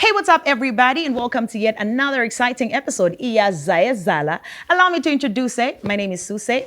Hey, what's up, everybody, and welcome to yet another exciting episode. Iya Zaye Zahala. Allow me to introduce it. My name is Suecey.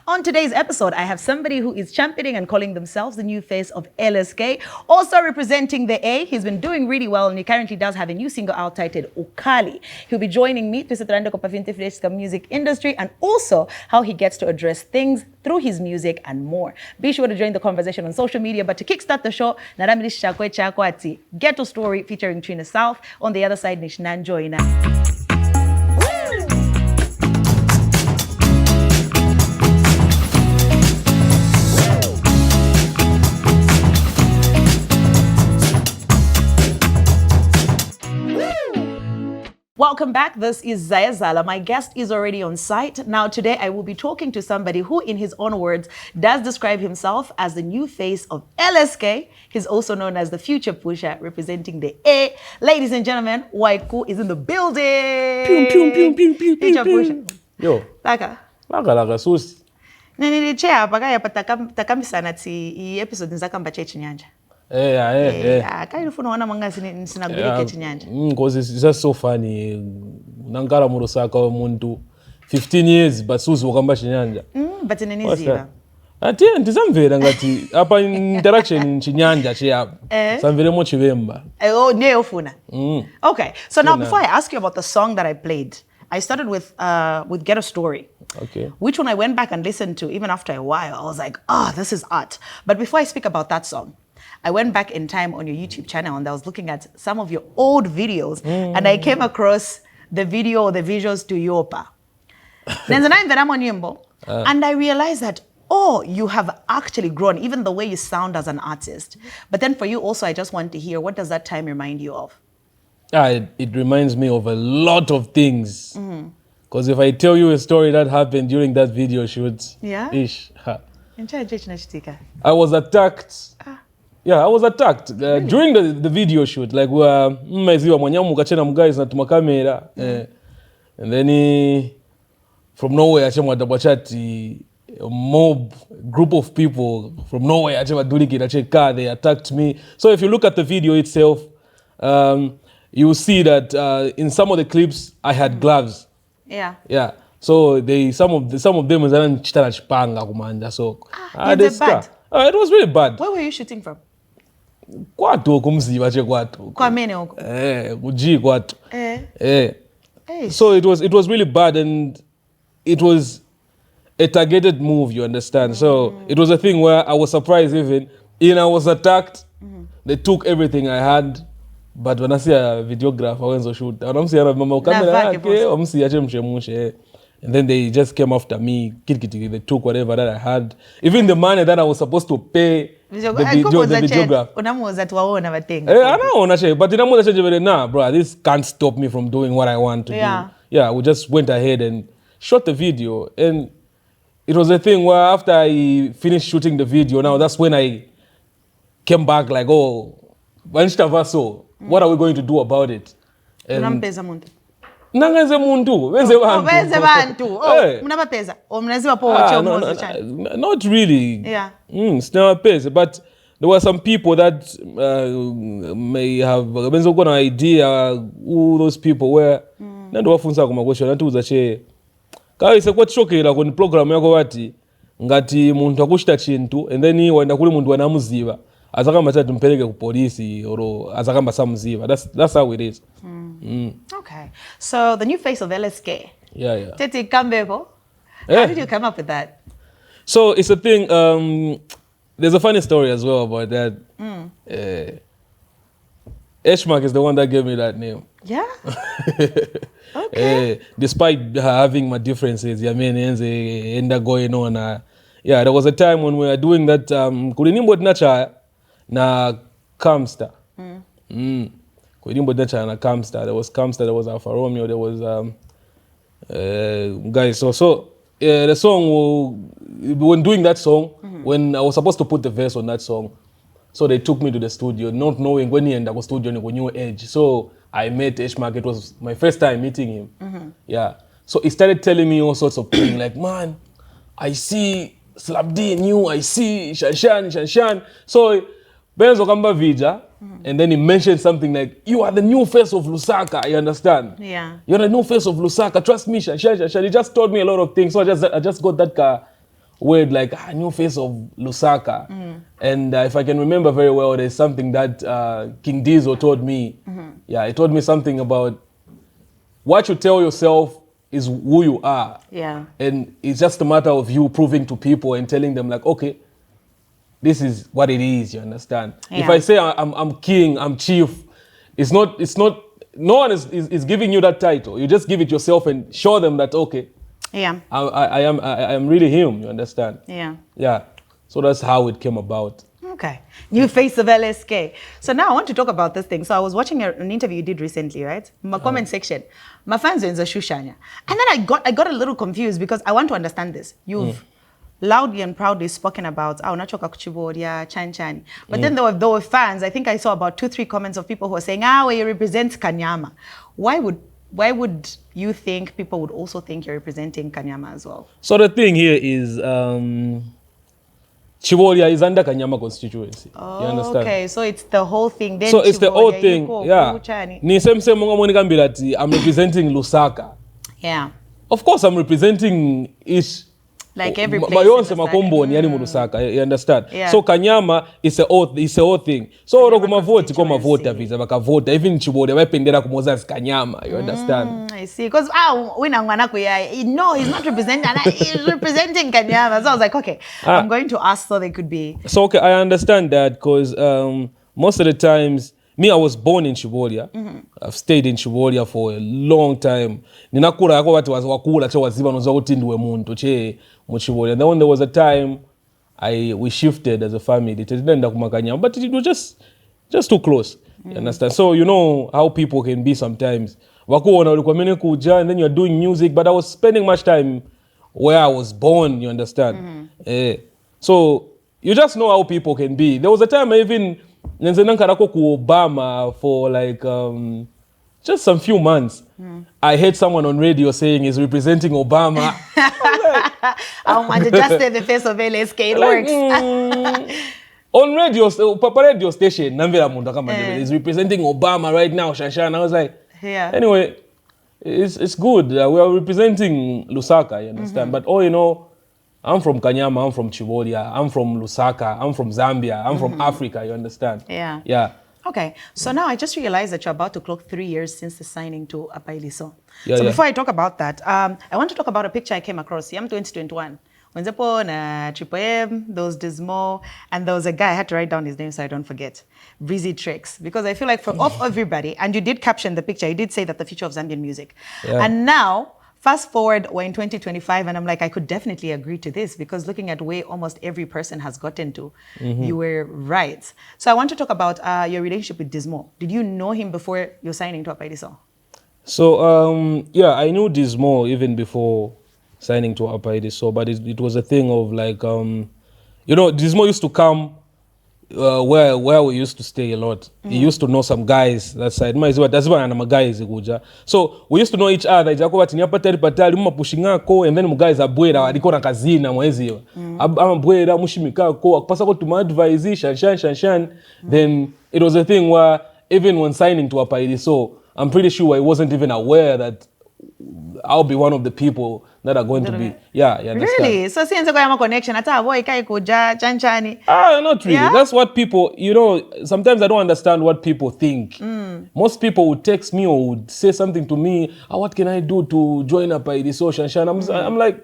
On today's episode, I have somebody who is championing and calling themselves the new face of LSK. Also representing the A, he's been doing really well, and he currently does have a new single out titled Ukali. He'll be joining me to sit around the music industry and also how he gets to address things through his music and more. Be sure to join the conversation on social media, but to kickstart the show, Naramili Shakwe Chakwati, Ghetto Story featuring Trina South. On the other side, Nishnan Joina. Welcome back. This is Zaye Zahala. My guest is already on site. Now, today I will be talking to somebody who, in his own words, does describe himself as the new face of LSK. He's also known as the future pusher, representing the A. Ladies and gentlemen, Waiku is in the building. Future pusher. Yo. Laka. Laka, Suecey. Nilichea pakaya patakamisana ti episode nzakamba chechinyanja. Kailufuna wana manga sinagulike chinyanja. Because it's just so funny. Nankala murosaka muntu 15 years but Suecey wakamba chinyanja. But neniziva. Ati ndizamvera ngati apa interaction chinyanja chiya. Samvere mo chivemba. Oh, neofuna. Okay. So now before I ask you about the song that I played, I started with Ghetto Story. Okay. Which one I went back and listened to even after a while, I was like, oh, this is art. But before I speak about that song, I went back in time on your YouTube channel and I was looking at some of your old videos and I came across the video or the visuals to Yopa. And I realized that, oh, you have actually grown, even the way you sound as an artist. But then for you also, I just want to hear, what does that time remind you of? It reminds me of a lot of things. Because if I tell you a story that happened during that video shoot, yeah? I was attacked. Yeah, I was attacked really? During the video shoot. Like we were guys na camera, and then from nowhere a mob group of people from nowhere they attacked me. So if you look at the video itself, you will see that in some of the clips I had gloves. Yeah. Yeah. So some of them was chipanga. So it bad? It was really bad. Where were you shooting from? Kwatu kumziba che kwatu. Kwa mene huko. Kuji kwatu. So it was really bad, and it was a targeted move, you understand? So it was a thing where I was surprised even. I was attacked. They took everything I had. But when I see a videographer when I shoot, and then they just came after me. They took whatever that I had. Even the money that I was supposed to pay the videographer. But nah, bro, this can't stop me from doing what I want to do. Yeah, we just went ahead and shot the video. And it was a thing where after I finished shooting the video, now that's when I came back like, oh, what are we going to do about it? Unampeza muntu. Nangenze muntu, wenze bantu. Not really. Yeah. It's never pesa, but there were some people that may have an idea who those people were. Nando wafunza kuma question natuza che. Kaise kwa chokera kwenye program yako wati ngati muntu akushita chintu and then waenda kuli muntu wanamuziva. Azakamba cha tumpeleke ku polisi or azakamba samuziva. That's how it is. Okay. So the new face of LSK. Yeah. Tete Kambebo. How did you come up with that? So it's a thing. There's a funny story as well about that. Eshmark is the one that gave me that name. Yeah. Okay. Despite having my differences, going on. Yeah, there was a time when we were doing that. Kulinimbo nacha na Camstar. Na Camstar. There was Camstar, there was Alfa Romeo, there was guys. So the song, when doing that song, when I was supposed to put the verse on that song, so they took me to the studio, not knowing when he ended up studio in New Age. So I met Eshmark. It was my first time meeting him. Yeah. So he started telling me all sorts of things like, man, I see Slap D in you, I see Shanshan. So Benzo kamba vija, and then he mentioned something like, you are the new face of Lusaka, you understand? Yeah. You're the new face of Lusaka, trust me, Shasha. He just told me a lot of things, so I just got that word like, new face of Lusaka. And if I can remember very well, there's something that King Dizo told me. Yeah, he told me something about what you tell yourself is who you are. Yeah. And it's just a matter of you proving to people and telling them like, okay, this is what it is, you understand? Yeah. If I say I'm king, I'm chief, it's not, no one is giving you that title. You just give it yourself and show them that, okay, Yeah. I am really him, you understand? Yeah. Yeah. So that's how it came about. Okay. New face of LSK. So now I want to talk about this thing. So I was watching an interview you did recently, right? My comment section. My fans are in the Shushanya. And then I got a little confused because I want to understand this. You've loudly and proudly spoken about unachoka kuchiboria, chan. But then there were fans. I think I saw about 2-3 comments of people who were saying, well, you represent Kanyama. Why would you think people would also think you're representing Kanyama as well? So the thing here is Chiboria is under Kanyama constituency. Oh, you understand? Okay, so it's the whole thing. Then so it's the whole thing. Yeah. Ni same I'm representing Lusaka. Yeah. Of course I'm representing each. Like every place. Mayonse makombo ni yani Lusaka. You understand? Yeah. So Kanyama is a whole thing. So oro kuma vote koma vote visa baka vote even Chiboria bapendera kumoza Kanyama. You understand? I see. Because no, he's not representing. He's representing Kanyama. So I was like, okay, I'm going to ask so they could be. So okay, I understand that because most of the times, me, I was born in Chiboria. I've stayed in Chiboria for a long time. Ninakura yako watu wakula cha waziba noza utindwe muntu che mu Chiboria. And then when there was a time we shifted as a family to Kanyama, but it was just too close. You understand? So you know how people can be sometimes. Wakuona ulikuwa mene kuja and then you're doing music, but I was spending much time where I was born, you understand? So you just know how people can be. There was a time I even Nenzenankarako ku Obama for like just some few months. I heard someone on radio saying he's representing Obama. Just say the face of LSK, it works. On radio station, he's representing Obama right now, Shanshan. I was like, yeah. Anyway, it's good. We are representing Lusaka, you understand? But you know, I'm from Kanyama, I'm from Chiboria, I'm from Lusaka, I'm from Zambia, I'm from Africa, you understand? Yeah. Yeah. Okay, so now I just realized that you're about to clock 3 years since the signing to Apailiso. Yeah, so before I talk about that, I want to talk about a picture I came across. Yam 2021. When na Triple M, there was Dismo, and there was a guy, I had to write down his name so I don't forget, Breezy Tricks. Because I feel like of everybody, and you did caption the picture, you did say that the future of Zambian music. Yeah. And now, fast forward, we're in 2025, and I'm like, I could definitely agree to this because looking at where almost every person has gotten to, you were right. So I want to talk about your relationship with Dismo. Did you know him before your signing to Apailiso? So, yeah, I knew Dismo even before signing to Apailiso, but it was a thing of like, you know, Dismo used to come where we used to stay a lot. He used to know some guys that side. So we used to know each other. And then guys are bwera alikona kazina mwezi. Ama bwera mushimikako akupasa ko tumadvise shanshan. Then it was a thing where even when signing to Apailiso, I'm pretty sure I wasn't even aware that I'll be one of the people that are going to be. Yeah, you understand? Really? So since I have connection, chanchani. Not really. Yeah? That's what people, you know, sometimes I don't understand what people think. Most people would text me or would say something to me, what can I do to join up by this social? I'm like,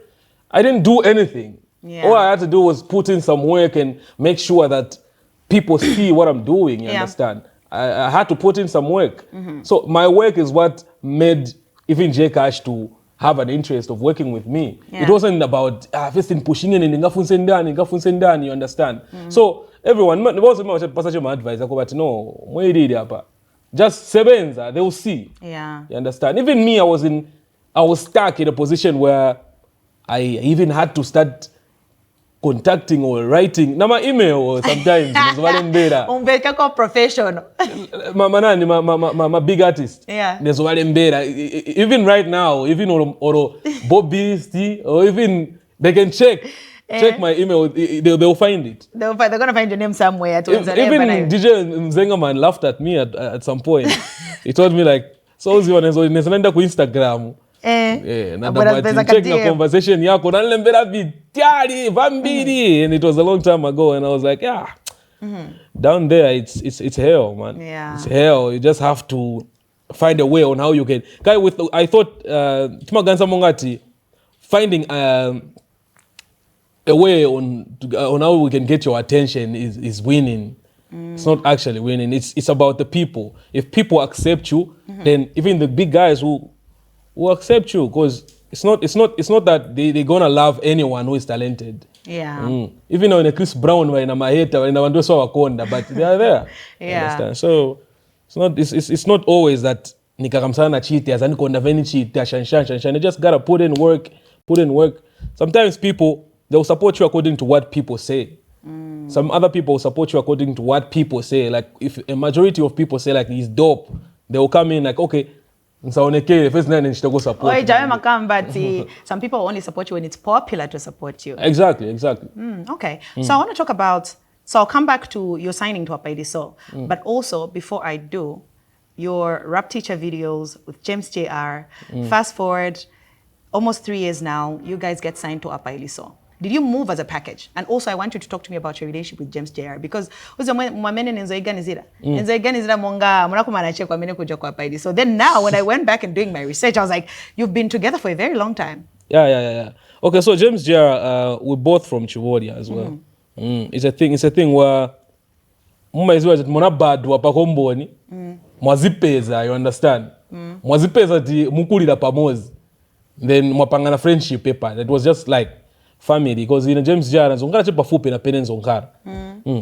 I didn't do anything. Yeah. All I had to do was put in some work and make sure that people see what I'm doing, you understand? I had to put in some work. So my work is what made even J Cash to have an interest of working with me. It wasn't about first in pushing in you understand? So everyone was passage my advice but no, just sebenza, they will see. Yeah. You understand? Even me, I was stuck in a position where I even had to start contacting or writing na email or sometimes professional. my big artist. Yeah. Even right now, even or Bobby, or even they can check. check my email. They'll find it. They're going to find your name somewhere. Even DJ Mzengaman laughed at me at some point. He told me like, so unaenda ku Instagram. Check na conversation yako nalembera vitali vambiri, and it was a long time ago, and I was like, yeah. Down there it's hell, man. Yeah. It's hell. You just have to find a way on how you can. I thought Timaganza Mongati finding a way on how we can get your attention is winning. It's not actually winning. It's about the people. If people accept you, then even the big guys will accept you, because it's not that they're gonna love anyone who is talented. Yeah. Even though in a Chris Brown or in a Maheta or in a Wandoso Wakonda, but they are there. Yeah. Understand? So it's not always that nikakamsana cheat as ani konda veni cheat shanshan. You just gotta put in work. Sometimes people, they'll support you according to what people say. Some other people will support you according to what people say. Like if a majority of people say like he's dope, they will come in like, okay, some people only support you when it's popular to support you. Exactly. Okay. So I want to talk about, so I'll come back to your signing to Apaidiso, but also before I do, your rap teacher videos with James JR, fast forward almost 3 years now, you guys get signed to Apaidiso. Did you move as a package? And also, I want you to talk to me about your relationship with James JR, because so then now when I went back and doing my research, I was like, you've been together for a very long time. Yeah. Okay, so James JR, we're both from Chivoria as well. It's a thing where mwazipeza, you understand? Mwazipeza ti mukulira pamozi. Then mwapangana friendship paper. That was just like family, because in James JR zongara chepa fupi na penen zongara.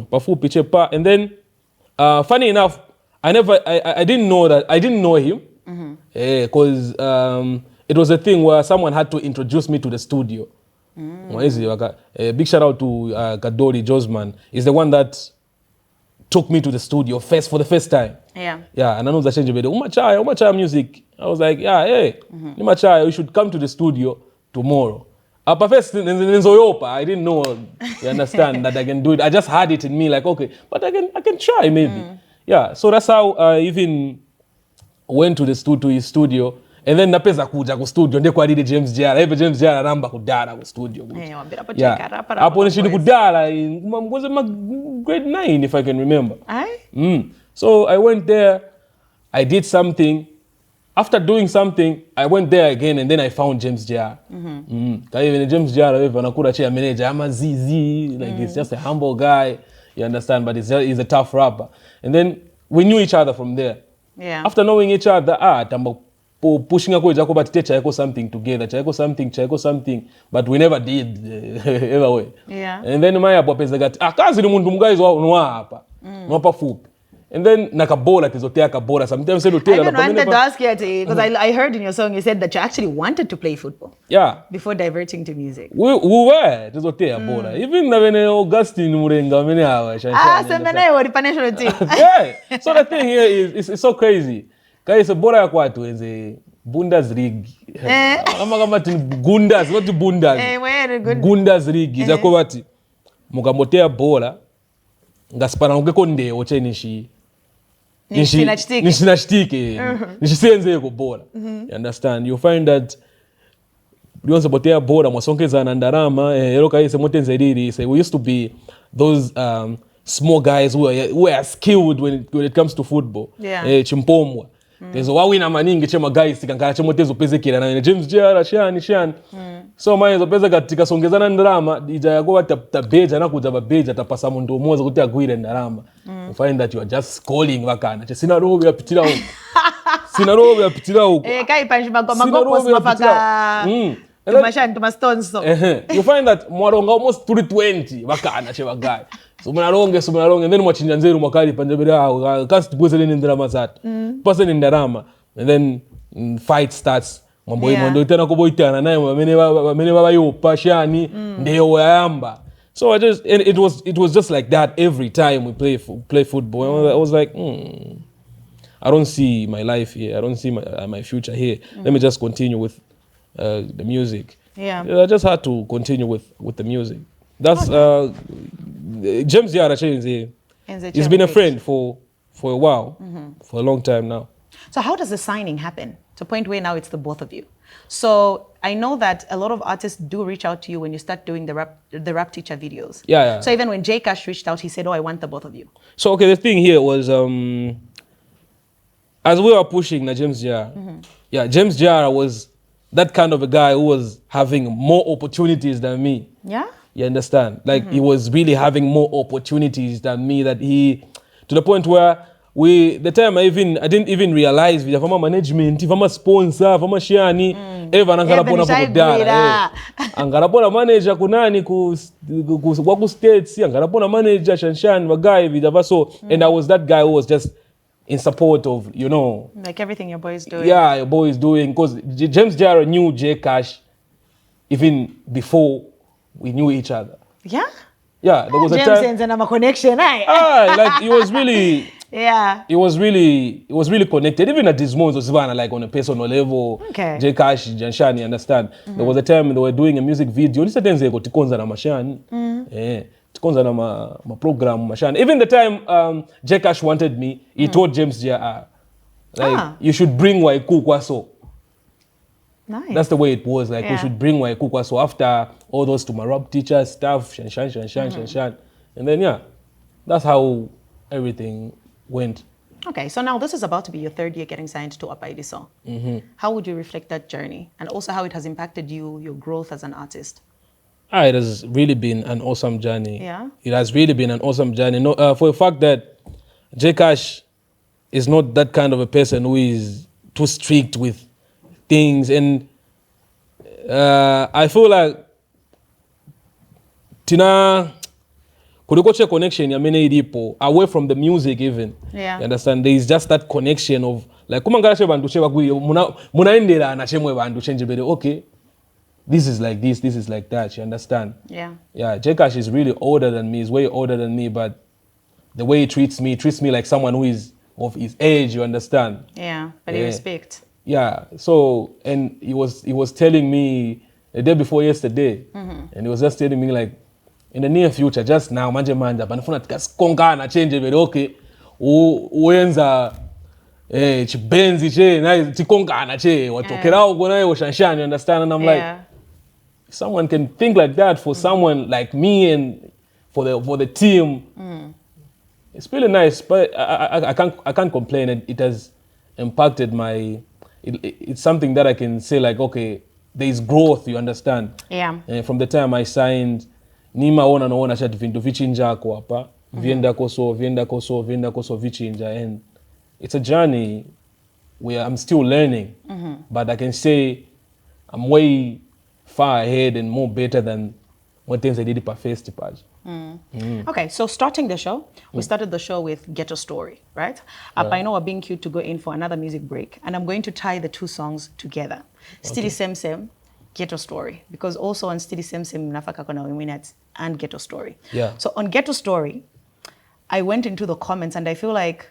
Pafupi chepa, and then funny enough, I didn't know him. Because it was a thing where someone had to introduce me to the studio. Big shout out to Gadori Josman. He's the one that took me to the studio for the first time. Yeah, and I know that change Umachaya music. I was like, yeah, hey, Umachaya, you should come to the studio tomorrow. I didn't know, you understand, that I can do it. I just had it in me, like, okay, but I can try maybe. Yeah, so that's how I even went to his studio. And then napeza kuja ku studio ndio kwa didi James JR. Hebe James JR anamba kudara ku studio. Hapo nishini kudara mgoze grade 9 if I can remember. So I went there, I did something. After doing something, I went there again, and then I found James JR. Even James JR, anakura chia manager, I'm a ZZ, like he's just a humble guy, you understand, but he's a tough rapper. And then we knew each other from there. Yeah. After knowing each other, pushing something together, something, but we never did either way. Yeah. And then my apopeza got kazi ni muntu mguys wa hapa. Mwapa fupi. And then nakabola tizotea kabola. Sometimes I wanted to ask you, because I heard in your song you said that you actually wanted to play football. Yeah. Before diverting to music. We were tizotea bola. Even when Augustine Murenga mene hawa. Semene wali pa national team. Yeah. So the thing here is it's so crazy. Guys, bora ya kwatu enze Bundesliga. Kama Gundas, not Bundas. Bundesliga. Zako bati mukamotea bola ngaspana ungeko ndeo chenishi nishinashtike nishisenze ko bola. You understand? You find that Bionza botea bola mwasongeza na ndarama eroka ise motenze riri. Say we used to be those small guys who are skilled when it comes to football. Yeah. Chimpomwa. There's a wawina maningi chema guys tikangara chemotezo pezekira na James JR shani. So manje peza katika songezana ndarama ija yago tabeja na kuja babeja tapasa muntu moza kuti agwire ndarama. You find that you are just calling vakana. Sina roho ya pitira huko. Kai panjima magopo mafaka. Tuma stones so. You find that mwaronga almost 320 vakana chema guy. So munaronge and then mwachinja nzeru mwakali panjabira kasi tibweze ni ndarama zatu. Pasa ni ndarama, and then fight starts. Mwando itana kuboitana naye wamene baba yopa shani ndio wayamba. So it was just like that every time we play football. I was like, I don't see my life here. I don't see my future here. Let me just continue with the music. Yeah. I just had to continue with the music. That's James Yara Chenzi. He's been a friend for a while, for a long time now. So how does the signing happen? To a point where now it's the both of you. So I know that a lot of artists do reach out to you when you start doing the rap teacher videos. Yeah. So even when J Cash reached out, he said, "Oh, I want the both of you." So okay, the thing here was as we were pushing James Jara, James Jara was that kind of a guy who was having more opportunities than me. Yeah. You understand? Like he was really having more opportunities than me. That he, to the point where the time I didn't even realize if I'm a management, if I'm a sponsor, if I'm a shiani, ever angarapona pakudala. Angarapona manager kunani ku states, angarapona manager shanshan guy vidava so, and I was that guy who was just in support of, like everything your boy is doing. Yeah, your boy is doing, because James Jara knew J Cash even before we knew each other. Yeah? Yeah, there was a time. James and I'm a connection, like it was really. Yeah. It was really connected. Even at this moment, like on a personal level. Okay. J Cash, Janshani, understand? There was a time they were doing a music video. Listen, they go tikonza na mashani. Tikonza na ma program mashani. Even the time J Cash wanted me, he told James Jara, you should bring Waiku Kwaso. Nice. That's the way it was. Like we should bring Waiku Kwaso after all those Tumarab teachers, stuff, shanshan. And then that's how everything went. Okay, so now this is about to be your third year getting signed to Apaidiso. How would you reflect that journey, and also how it has impacted you, your growth as an artist? It has really been an awesome journey. Yeah? It has really been an awesome journey. No, for the fact that J Cash is not that kind of a person who is too strict with things, and I feel like Tina kulikoche connection ya mene ilipo away from the music even. Yeah. You understand? There is just that connection of like kumangala bantu che bagwi munaendera na chemwe bantu change bere. Okay, this is like this is like that. You understand? Yeah. Yeah. J Cash is really older than me. He's way older than me, but the way he treats me like someone who is of his age. You understand? Yeah, but he respect. Yeah. So, and he was telling me the day before yesterday, and he was just telling me like, in the near future, just now, manje banafuna tikaskonga na change bere. Okay, uenza chibenzi che na tikonga na che watokera ugona yo shanshan. You understand? And I'm like, someone can think like that for someone like me and for the team. It's really nice, but I can't complain. It has impacted my. It's something that I can say like, okay, there is growth. You understand? Yeah. From the time I signed, nima naona chati vintu vichinja ako hapa, vienda koso vichinja, and it's a journey where I'm still learning, but I can say I'm way far ahead and more better than what things I did per first page. Okay, so starting the show, we started the show with Ghetto Story, right? I know we're being cute to go in for another music break, and I'm going to tie the two songs together. Stili Sem, Ghetto Story, because also on Stili Sem nafaka kona minutes and Ghetto Story. Yeah. So on Ghetto Story, I went into the comments and I feel like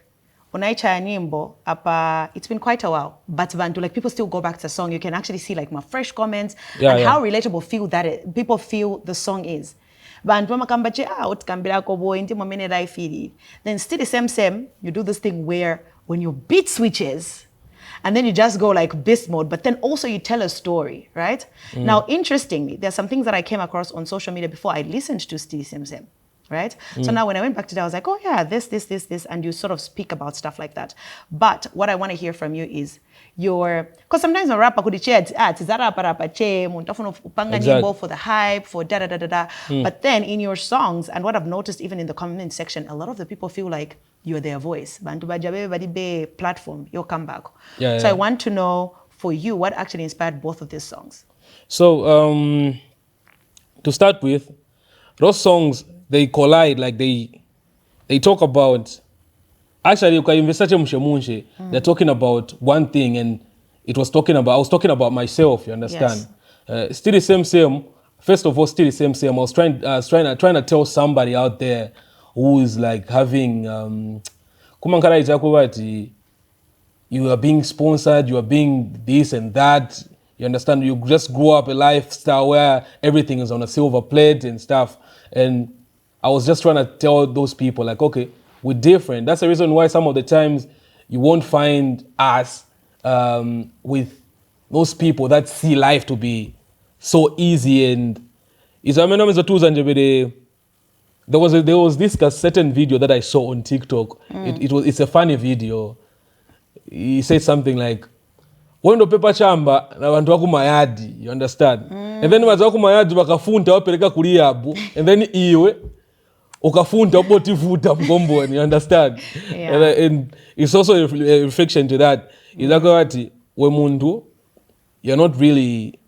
unaicha nyimbo apa, it's been quite a while, but bantu, like people still go back to the song. You can actually see like my fresh comments and how relatable people feel the song is. Bantu makambache utkambira ko boy inti momene life it. Then still the same, you do this thing where when your beat switches and then you just go like beast mode, but then also you tell a story, right? Now, interestingly, there's some things that I came across on social media before I listened to Stili Sem, right? So now when I went back to that, I was like, oh yeah, this, and you sort of speak about stuff like that. But what I want to hear from you is because sometimes a rapper could say, it's that rapper che, muntafuna upanga nyimbo for the hype, for da. But then in your songs, and what I've noticed even in the comment section, a lot of the people feel like you're their voice. Bantu bajabe badi be platform, you'll come back. So I want to know for you, what actually inspired both of these songs? So to start with, those songs, they collide, like they talk about. Actually, they're talking about one thing, and I was talking about myself. You understand? Yes. Still the same. First of all, still the same. I was trying to tell somebody out there who is like having you are being sponsored, you are being this and that. You understand? You just grow up a lifestyle where everything is on a silver plate and stuff. And I was just trying to tell those people, like, okay, we're different. That's the reason why some of the times you won't find us with those people that see life to be so easy. And there was this certain video that I saw on TikTok. It's a funny video. He said something like, wendo pepa chamba na vantu waku mayadi, you understand? And then vantu waku mayadi wakafunta wapeleka kuliabu, and then iwe ukafunta ubotivuta mgomboni, you understand? And it's also a reflection to that. Izakawati we mundu, you're not really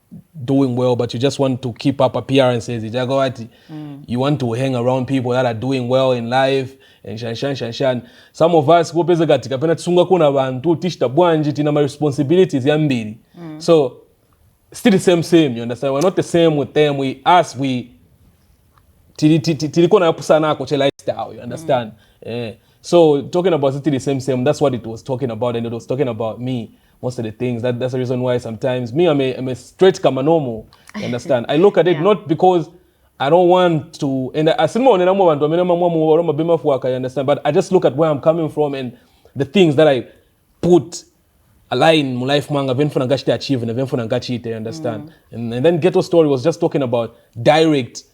doing well, but you just want to keep up appearances. You want to hang around people that are doing well in life and shan. Some of us go peza katika pena tsunga kuna bantu tishta bwanji tina my responsibilities yambiri. So still the same, you understand? We're not the same with them. We tiliko na pusana ako che lifestyle, you understand? So talking about still the same, that's what it was talking about, and it was talking about me. Most of the things, that's the reason why sometimes me, I'm a straight kamanomo, you understand? I look at it not because I don't want to, and I understand, but I just look at where I'm coming from and the things that I put a line in my life, manga venfuna ngachite achieve and venfuna ngachite, you understand? And then Ghetto Story was just talking about direct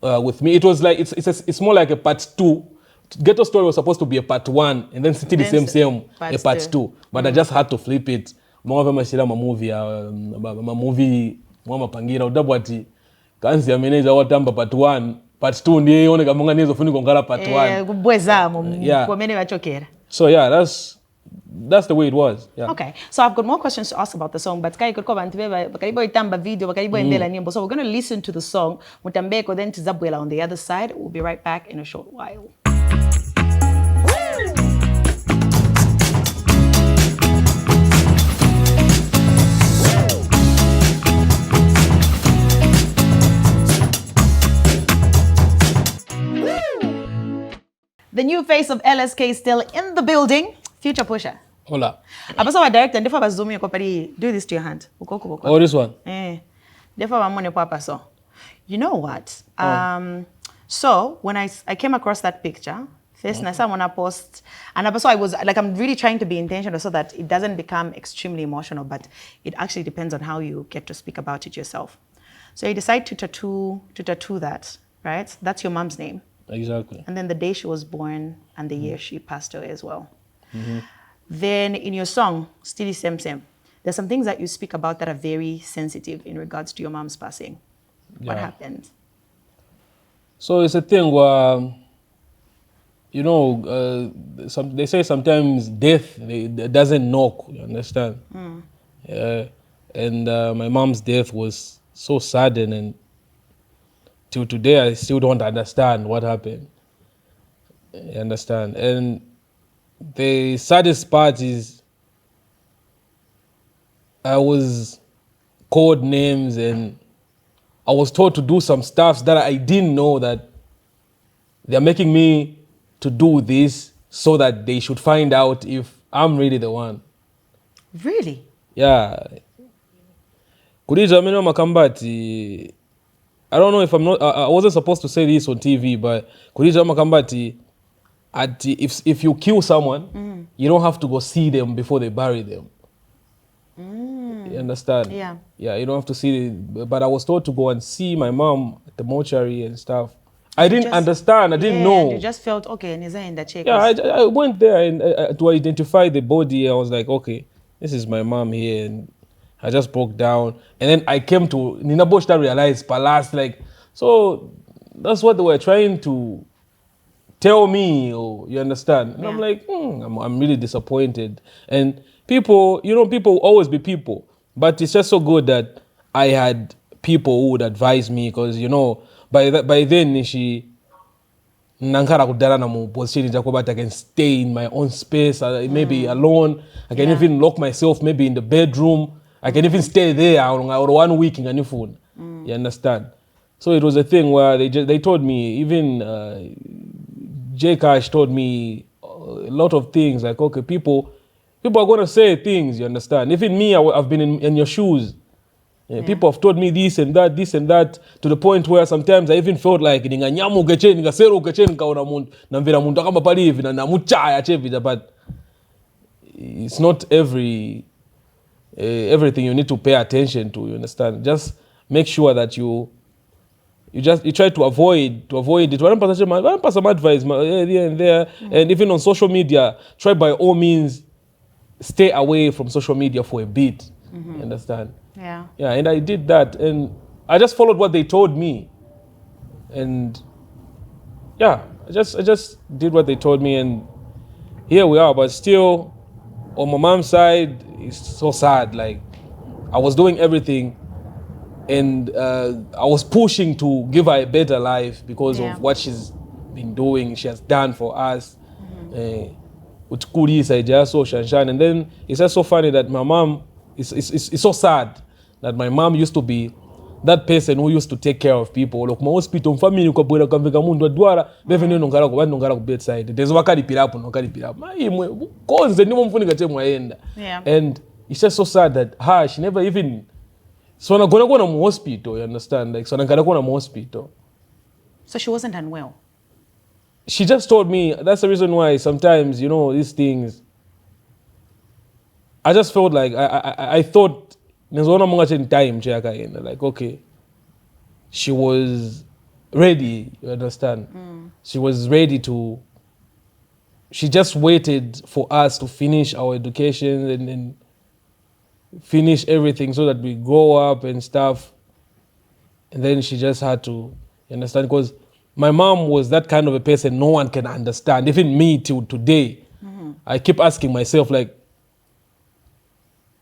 with me. It was like, it's more like a part 2. Ghetto Story was supposed to be a part 1 and then still the same a part 2. But I just had to flip it. Mwa mashira ma movie mwa pangira udabwati kanzi ya manager watamba part 1 part 2 ndiye ione kama nganizo funi kongala part 1 kubwezamo komene bachokera. So yeah, that's the way it was. Yeah. Okay, so I've got more questions to ask about the song, but kai kuko bantu beba bakaribo itamba video bakaribo endela nyimbo. So we're going to listen to the song Mutambeko, then Tizabwela on the other side. We'll be right back in a short while. The new face of LSK is still in the building. Future Pusher. Hola. Abaso wa director ndefa bazumi ko pari do this to your hand. Oh, this one. Ndefa bamone papa so. You know what? So when I came across that picture, first na someone post, and abaso I was like, I'm really trying to be intentional so that it doesn't become extremely emotional, but it actually depends on how you get to speak about it yourself. So you decide to tattoo that, right? That's your mom's name. Exactly. And then the day she was born and the year she passed away as well. Then in your song, Still Same, there's some things that you speak about that are very sensitive in regards to your mom's passing. What happened? So it's a thing where, you know, they say sometimes death doesn't knock, you understand? And my mom's death was so sudden, and till today, I still don't understand what happened. You understand? And the saddest part is I was called names and I was told to do some stuff that I didn't know that they're making me to do this so that they should find out if I'm really the one. Really? Yeah. Kurija meno makambati. I don't know if I wasn't supposed to say this on TV, but Kurija Makambati, if you kill someone, you don't have to go see them before they bury them. You understand? Yeah. Yeah, you don't have to see it. But I was told to go and see my mom at the mortuary and stuff. I didn't understand. I didn't know. You just felt, okay, Niza in the check. Yeah, I went there and to identify the body. I was like, okay, this is my mom here. And I just broke down. And then I came to Nina Bosch that realized Palace, like, so that's what they were trying to tell me, or you understand? And I'm like, I'm really disappointed. And people, you know, people will always be people. But it's just so good that I had people who would advise me, because, you know, by then, she nankara kudala na mu position jakoba I can stay in my own space, maybe alone. I can even lock myself maybe in the bedroom. I can even stay there or 1 week in a phone. You understand? So it was a thing where they told me, even J Cash told me a lot of things, like, okay, people are going to say things, you understand? Even me, I've been in your shoes. People have told me this and that, to the point where sometimes I even felt like ninganyamuke che ningaseruke che nikaona muntu namvera muntu akamba pali hivi na namuchaya chevita, but it's not everything you need to pay attention to, you understand? Just make sure that you try to avoid it. Pass some advice here and there, and even on social media, try by all means stay away from social media for a bit. You understand? Yeah. Yeah, and I did that, and I just followed what they told me, and yeah, I just did what they told me, and here we are. But still, on my mom's side, it's so sad. Like, I was doing everything, and I was pushing to give her a better life because of what she's been doing, she has done for us. And then it's just so funny that my mom, it's so sad that my mom used to be that person who used to take care of people. Like, my hospital family ko bwera kamveka mundu adwara bevene nongala ko nongala ku bedside. There's wakali pirapo nongala pirapo. Mai konze ndimo mfunika che mwaenda. And it's just so sad that she never even so na gona mu hospital, you understand? Like, so na gona mu hospital. So she wasn't unwell. She just told me that's the reason why sometimes, you know, these things, I just felt like I thought like, okay, she was ready, you understand? She was ready to, she just waited for us to finish our education and then finish everything so that we grow up and stuff. And then she just had to, you understand? Because my mom was that kind of a person no one can understand, even me till today. I keep asking myself, like,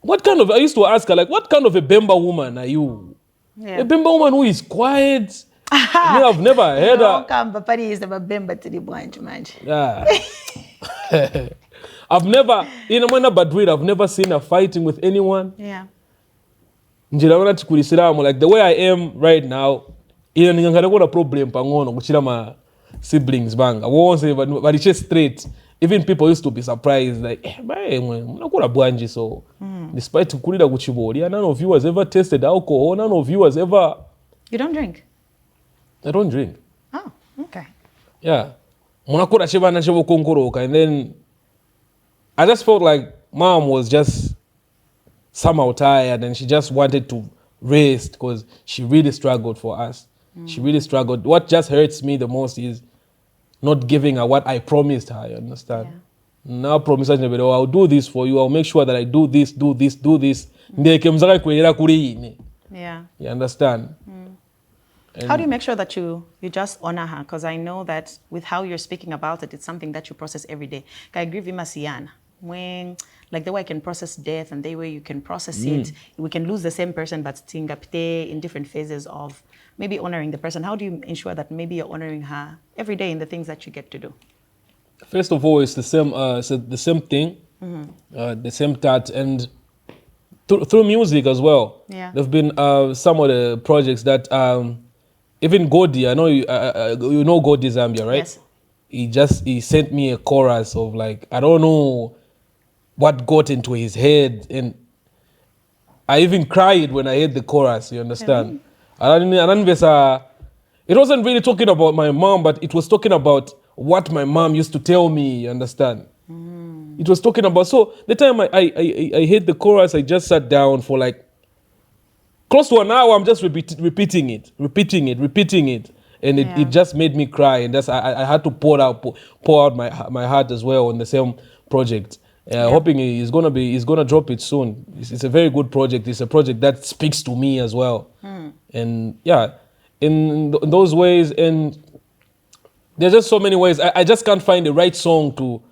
I used to ask her, like, what kind of a Bemba woman are you? A Bemba woman who is quiet. I've never heard her. I've never, I've never seen her fighting with anyone. Yeah. Like, the way I am right now, I got a problem with my siblings. But it's just straight. Even people used to be surprised, like, so despite kulida kuchibori, none of you has ever tasted alcohol, none of you has ever... You don't drink? I don't drink. Oh, okay. Yeah. And then I just felt like mom was just somehow tired and she just wanted to rest because she really struggled for us. She really struggled. What just hurts me the most is not giving her what I promised her, you understand? Now promise her, I'll do this for you, I'll make sure that I do this. Yeah. You understand? How do you make sure that you just honor her? Because I know that with how you're speaking about it, it's something that you process every day. I agree with Masiana. When, like, the way I can process death and the way you can process it, we can lose the same person but tingapite in different phases of maybe honoring the person. How do you ensure that maybe you're honoring her every day in the things that you get to do? First of all, it's the same thing, the same touch, and through music as well. Yeah. There've been some of the projects that even Godi, I know you know Godi Zambia, right? Yes. He sent me a chorus of, like, I don't know what got into his head, and I even cried when I heard the chorus, you understand? It wasn't really talking about my mom, but it was talking about what my mom used to tell me, you understand? It was talking about, so the time I heard the chorus, I just sat down for like close to an hour. I'm just repeating it. And it just made me cry, and I had to pour out my heart as well on the same project. Hoping he's gonna drop it soon. It's a very good project. It's a project that speaks to me as well. And yeah, in those ways, and there's just so many ways. I just can't find the right song to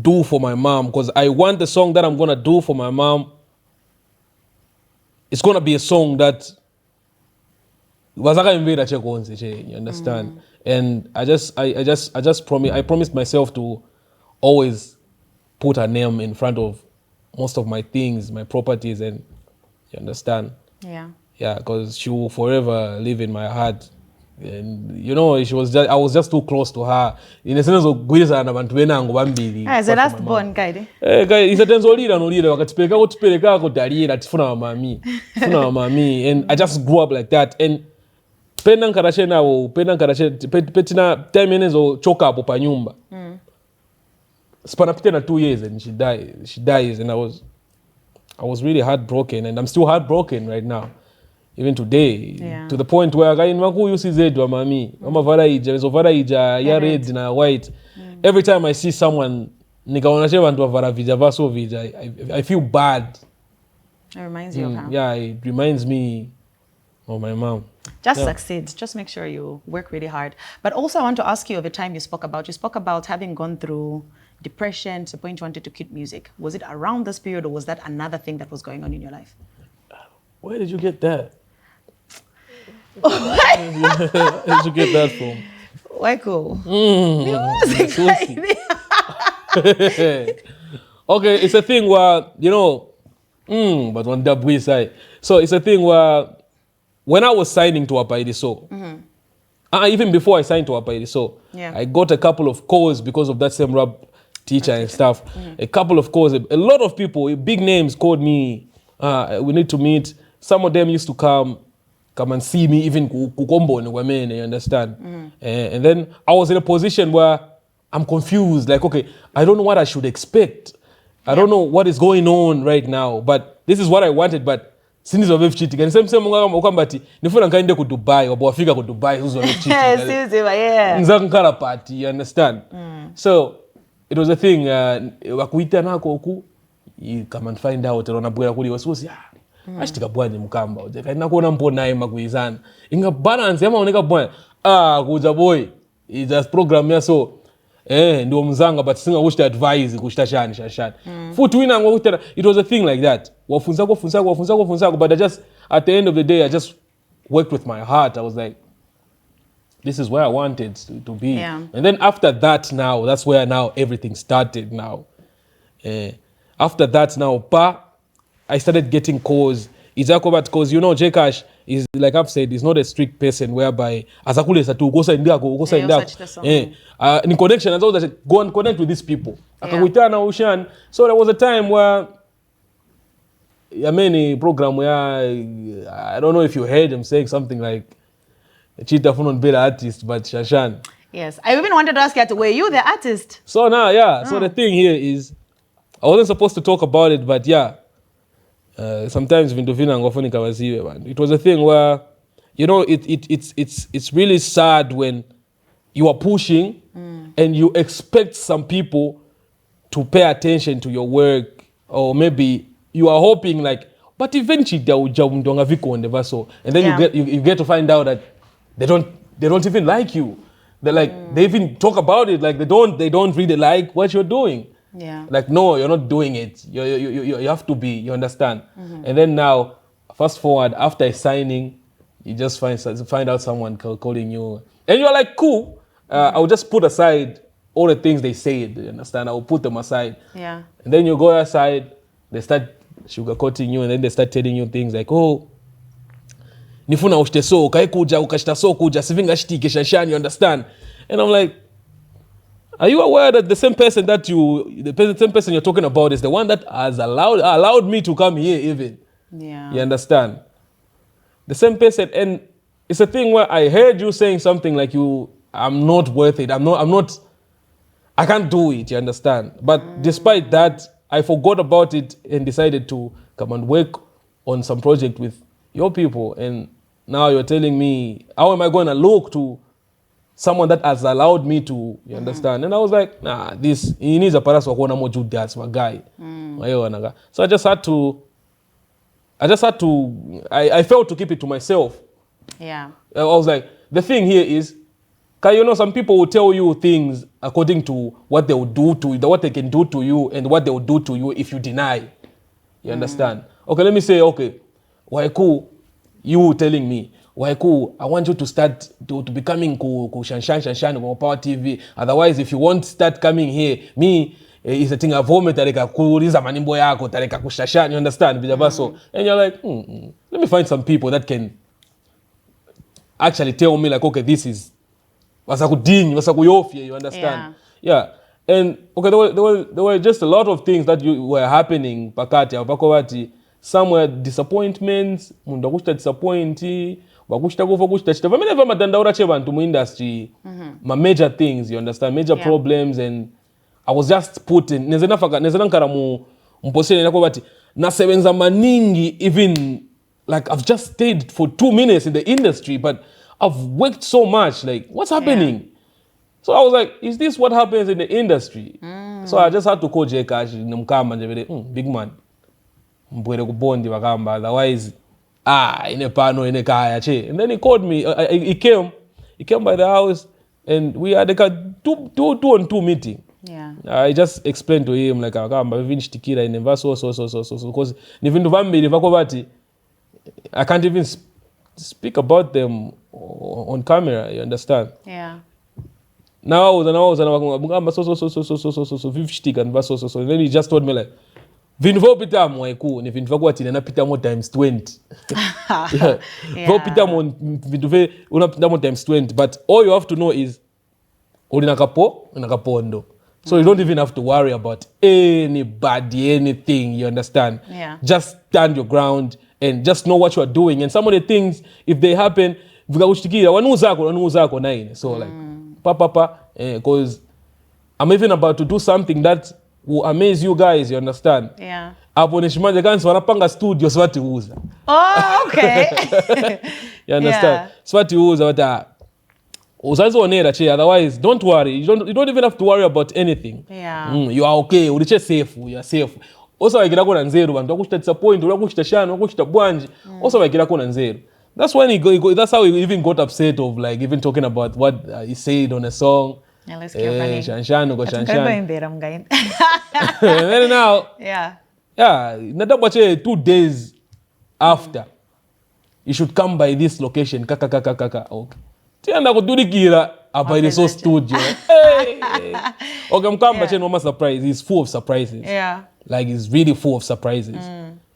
do for my mom, because I want the song that I'm gonna do for my mom. It's gonna be a song that you understand? And I promised myself to always put her name in front of most of my things, my properties, and you understand? Yeah. Yeah, because she will forever live in my heart and you know, I was just too close to her. In a sense of gwiriza na bantu benango bambiri. As a last born guy. Guy, isatenzolira nolira wakatipeleka kutipeleka kotalira tifuna mami. Tifuna mami, and I just grew up like that. And pena nkarache nawo, petina 10 minutes o choka hapo pa nyumba. Spanapita na 2 years and she dies, and I was really heartbroken, and I'm still heartbroken right now. Even today, to the point where I usizedu mami, varaija, ya red na white. Every time I see someone, I feel bad. It reminds you of her. Yeah, it reminds me of my mom. Just succeed. Just make sure you work really hard. But also I want to ask you of the time you spoke about having gone through depression to the point you wanted to quit music. Was it around this period, or was that another thing that was going on in your life? Where did you get that? Where did you get that from? Why cool? Okay, it's a thing where, you know, but on the side. So it's a thing where when I was signing to Apaidiso, even before I signed to Apaidiso, I got a couple of calls because of that same rap teacher and stuff. A couple of calls, a lot of people, big names called me. We need to meet. Some of them used to come and see me, even kukombo and women, you understand? And then I was in a position where I'm confused, like, okay, I don't know what I should expect. I don't know what is going on right now, but this is what I wanted, but since I've cheating, and same ukambati, nifuna nkaende ku Dubai, wafika ku Dubai, who's cheating. Nzakara party, you understand? So it was a thing, wakuita nako oku, you come and find out, unabwera kuli wasusi, ashtika bwanje mukamba, kaina kuona mpona naye makuizana. Inga balance yama oneka bwanje, kuja boy, it's just program ya so, ndio mzanga, but singa wish to advise, kushita shani. Futu wina ngwa it was a thing like that. Wafunzako, but I just, at the end of the day, I just worked with my heart. I was like, this is where I wanted to be. Yeah. And then after that now, that's where now everything started now. After that now, I started getting calls. Because, you know, J-Cash is, like I've said, is not a strict person whereby asakule satu gosa indako. In connection, as always, go and connect with these people. So there was a time where many program where I don't know if you heard him saying something like cheetah for non better artist, but Shashan. Yes, I even wanted to ask you, were you the artist? So now, so the thing here is, I wasn't supposed to talk about it, but sometimes it was a thing where, you know, it's really sad when you are pushing and you expect some people to pay attention to your work, or maybe you are hoping like, but eventually they will so, and then you get to find out that they don't even like you. They like they even talk about it like they don't really like what you're doing. Yeah. Like, no, you're not doing it. You have to be, you understand? And then now, fast forward, after signing, you just find out someone calling you. And you're like, cool. I'll just put aside all the things they said, you understand? I'll put them aside. Yeah. And then you go aside, they start sugarcoating you, and then they start telling you things like, oh, nifuna ushte so, kai kuja, ukashita so kuja, sivinga shtike shashan, you understand? And I'm like, are you aware that the same person you're talking about is the one that has allowed me to come here even? Yeah. You understand? The same person, and it's a thing where I heard you saying something like I'm not worth it. I can't do it, you understand? But despite that, I forgot about it and decided to come and work on some project with your people. And now you're telling me, how am I going to look to someone that has allowed me to, you understand? And I was like, nah, he needs a paras wakona mo jude, that's my guy. So I felt to keep it to myself. Yeah. I was like, the thing here is, you know, some people will tell you things according to what they will do to you, what they can do to you, and what they will do to you if you deny. You understand? Okay, let me say, okay, Waiku, you telling me, Waiku, I want you to start to becoming shanshan Power TV. Otherwise, if you won't start coming here, me is a thing of home tareka kuriza manimbo yako tareka kushashan. You understand? And you're like, let me find some people that can actually tell me like, okay, this is you understand? Yeah. And okay, there were just a lot of things that were happening pakati apakovati. Some were disappointments, mundu akushita disappointi, wakushita kufa kushita chita. Vamene vamadandaura che vantu mu industry, ma major things, you understand, major problems, and I was just put in nezena nkara mu position yako bati nasebenza maningi, even like I've just stayed for 2 minutes in the industry, but I've worked so much, like what's happening? So I was like, is this what happens in the industry? So I just had to call Jkash namkamba nje big man. Mbwere kubondi wakamba, otherwise ine pano ine kaya che. And then he called me. He came by the house, and we had like a 2-on-2 meeting. Yeah. I just explained to him like akamba vivinchitikira ine vaso so because nivindu vambiri vakovati I can't even speak about them on camera, you understand? Yeah. Now I was so vivinchitika and vaso so. And then he just told me like vinvo pita mwaiku ni vindu vakwati na pita mo times 20. Vo pita mo vindu ve una pita mo times 20, but all you have to know is ulina kapondo. So you don't even have to worry about anybody, anything, you understand? Yeah. Just stand your ground and just know what you are doing. And some of the things, if they happen, so like, because I'm even about to do something that will amaze you guys, you understand? Yeah. Oh, okay. You understand? Otherwise, don't worry. You don't even have to worry about anything. Yeah. You are okay. You are safe. You are safe. Also, I get a nzero. Bantu akushita disappoint. Akushita shano. Akushita bwanji. Also, I get a nzero. That's when that's how he even got upset of like even talking about what he said on a song. Yeah, let's get funny. Shanshan go shanshan. And then now. Yeah. Yeah. Nadabache 2 days after, you should come by this location. Kaka. Okay. Tianda kudurikira apa ile so studio. Okay, mkamba cheno ma surprise. He's full of surprises. Yeah. Like he's really full of surprises.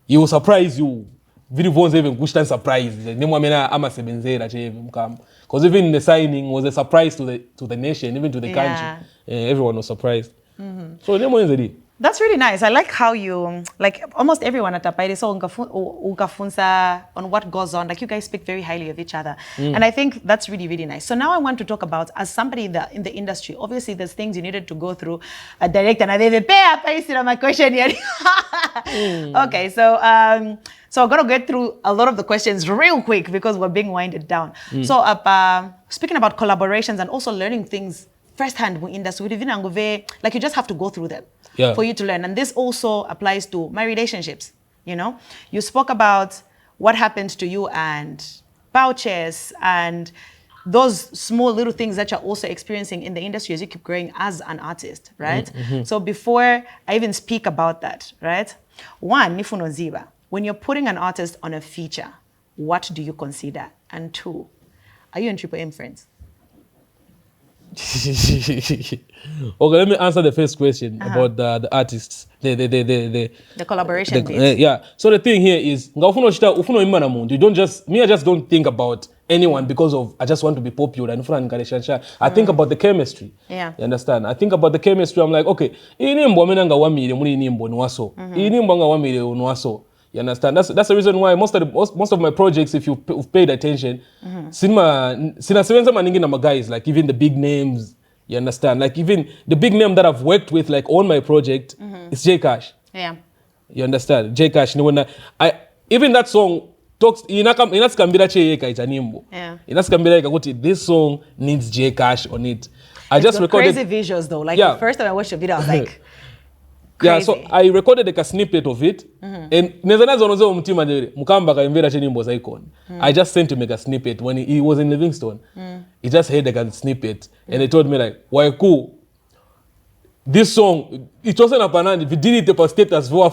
He will surprise you. Very vonze even kushita surprise. Nemo amena ama sebenzera che mkamba. Because even the signing was a surprise to the nation, even to the country. Everyone was surprised. So nemo nzedi. That's really nice. I like how you, like almost everyone at Tapaide, so ukafunza on what goes on. Like you guys speak very highly of each other. And I think that's really, really nice. So now I want to talk about, as somebody in the industry, obviously there's things you needed to go through a director. And I pay my question here. Okay, so I'm going to get through a lot of the questions real quick because we're being winded down. So speaking about collaborations and also learning things firsthand in industry, like you just have to go through them. Yeah. For you to learn. And this also applies to my relationships, you know? You spoke about what happened to you and vouchers and those small little things that you're also experiencing in the industry as you keep growing as an artist, right? So before I even speak about that, right? One, nifuno ziba. When you're putting an artist on a feature, what do you consider? And two, are you and Triple M friends? Okay, let me answer the first question about the artists, the collaboration bit. Yeah. So the thing here is, you don't just I just don't think about anyone because of I just want to be popular. I think about the chemistry. Yeah. You understand? I think about the chemistry. I'm like, okay, you understand? That's the reason why most of my projects, if you've paid attention, my guys, like even the big names, you understand? Like even the big name that I've worked with, like on my project, is Jkash. Yeah. You understand? Jkash. When even that song talks, yeah. This song needs Jkash on it. I just recorded crazy visuals though. Like the first time I watched the video, I was like. Crazy. Yeah, so I recorded like a snippet of it, and I just sent him like a snippet when he was in Livingston. He just had like a snippet, and he told me like, "Why cool? This song, it wasn't a banana. If you did it for status, we're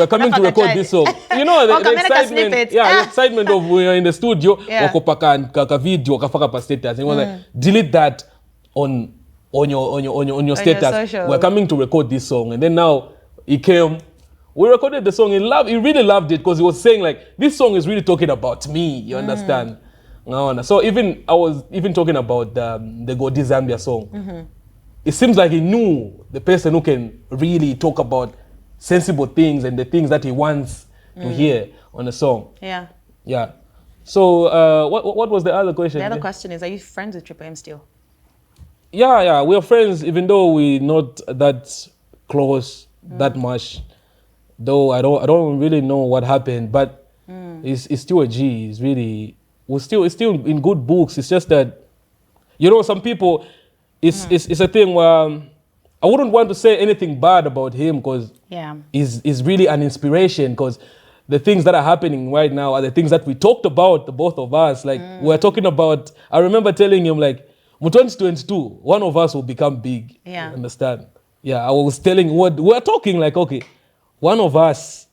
coming to record this song. You know the excitement. Yeah, the excitement of we are in the studio. Video, status. And he was like, delete that on your status. We're coming to record this song. And then now he came. We recorded the song. He really loved it because he was saying like, this song is really talking about me. You understand? So I was even talking about the GOtv Zambia song. It seems like he knew the person who can really talk about sensible things and the things that he wants to hear on a song. Yeah. Yeah. So what was the other question? The other question is, are you friends with Triple M still? Yeah, we are friends, even though we're not that close that much. Though I don't really know what happened, but he's still a G. We're still in good books. It's just that, some people, it's a thing where I wouldn't want to say anything bad about him because he's really an inspiration, because the things that are happening right now are the things that we talked about, the both of us. Like we're talking about, I remember telling him like, in 2022, one of us will become big. Yeah. You understand? Yeah, I was telling we're talking like, okay, one of us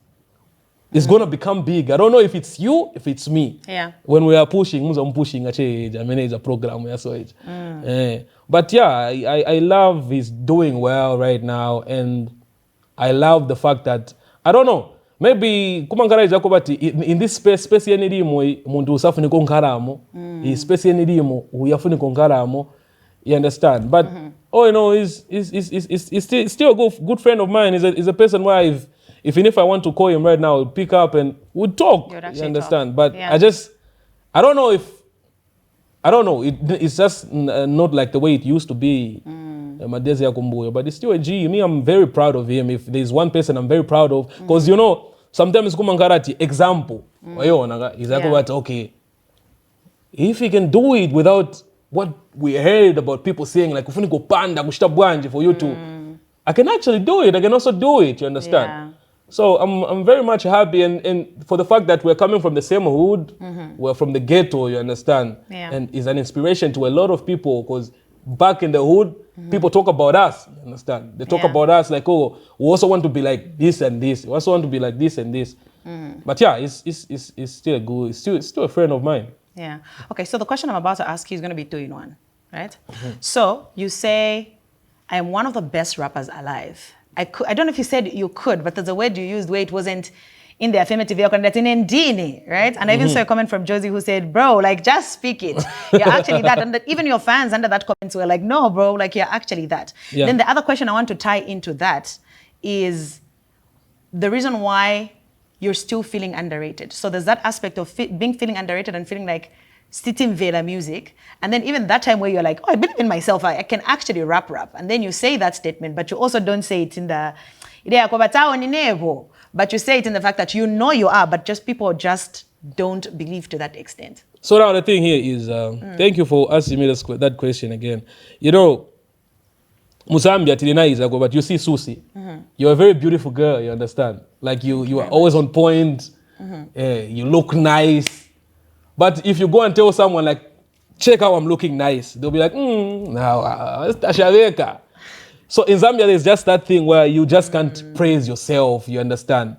is going to become big. I don't know if it's you, if it's me. Yeah. When we are pushing, I'm pushing, I manage a program. But yeah, I love he's doing well right now. And I love the fact that, I don't know, maybe in this space yenilimo muntu usafuni konkaramo, space yenilimo uyafuni konkaramo, you understand? But he's still a good friend of mine. He's a person where if I want to call him right now, he'll pick up and we'll talk. You understand? But I don't know. It's just not like the way it used to be. But it's still a G. Me, I'm very proud of him. If there's one person I'm very proud of, because sometimes kumangarati example. Okay, if he can do it without what we heard about people saying like ufuni kupanda kushita bwanje for you to, I can actually do it. I can also do it. You understand? Yeah. So I'm very much happy, and for the fact that we're coming from the same hood, we're from the ghetto, you understand? Yeah. And it's an inspiration to a lot of people, because back in the hood, people talk about us, you understand? They talk about us like, oh, we also want to be like this and this. We also want to be like this and this. But yeah, it's still good. It's still a friend of mine. Yeah. Okay, so the question I'm about to ask you is going to be 2 in 1, right? So you say, I am one of the best rappers alive. I don't know if you said you could, but there's a word you used where it wasn't in the affirmative, right? And I even saw a comment from Josie who said, bro, like, just speak it. You're actually that. And even your fans under that comment were like, no, bro, like, you're actually that. Yeah. Then the other question I want to tie into that is the reason why you're still feeling underrated. So there's that aspect of feeling underrated and feeling like sitting Vela music. And then even that time where you're like, oh, I believe in myself, I can actually rap. And then you say that statement, but you also don't say it in the, but you say it in the fact that you know you are, but just people just don't believe to that extent. So now the thing here is, thank you for asking me that question again. Zambia, but you see Suecey. You're a very beautiful girl, you understand? Like you are always on point, you look nice. But if you go and tell someone like, check how I'm looking nice, they'll be like, So in Zambia, there's just that thing where you just can't praise yourself, you understand?